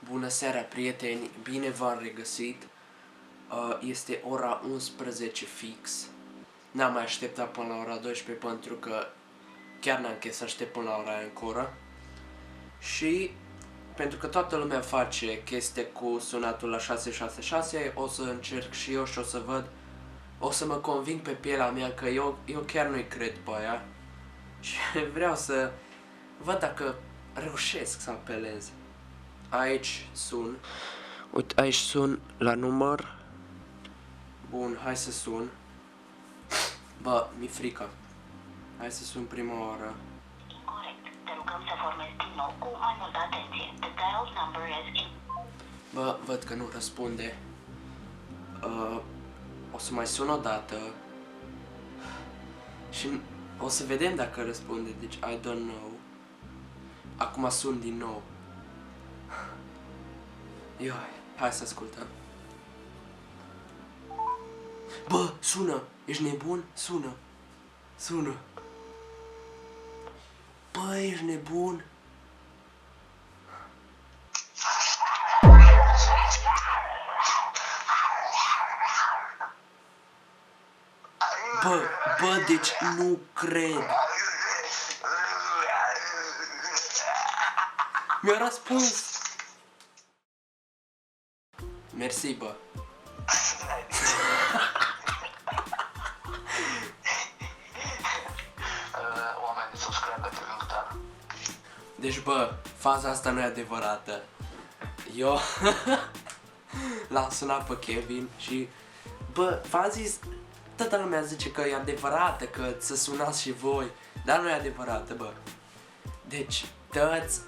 Bună seara, prieteni! Bine v-am regăsit! Este ora 11 fix. N-am mai așteptat până la ora 12 pentru că chiar n-am chef să aștept până la ora aia încă. Și pentru că toată lumea face chestie cu sunatul la 666, o să încerc și eu și o să văd, o să mă conving pe pielea mea că eu chiar nu-i cred pe aia. Și vreau să văd dacă reușesc să apelez. Aici sun. Uite, aici sun la număr. Bun, hai să sun. Bă, mi-e frică. Hai să sun prima oară. Incorrect. Te rugăm să formezi din nou cu mai multă atenție. The dialed number is in... Bă, văd că nu răspunde. O să mai sun o dată. Și o să vedem dacă răspunde, deci I don't know. Acum sun din nou. Ioi, hai să ascultăm. Bă, sună! Ești nebun? Sună! Sună! Bă, ești nebun? Bă, deci nu cred! Mi-a răspuns! Mersi, bă! Oamenii subscribe pe link. Deci, bă, faza asta nu e adevărată. Eu l-am sunat pe Kevin și, bă, v-am zis, toată lumea zice că e adevărată, că să sunați și voi, dar nu e adevărată, bă. Deci, toți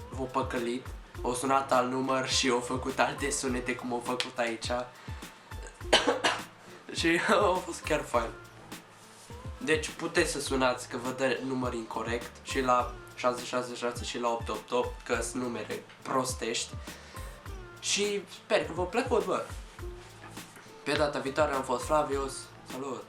v-au păcălit, au sunat alt număr și au făcut alte sunete cum au făcut aici. Și a fost chiar fain. Deci puteți să sunați că vă dă număr incorrect și la 666 și la 888 că sunt numere prostești. Și sper că v-a plăcut, bă. Pe data viitoare am fost Flavius. Salut!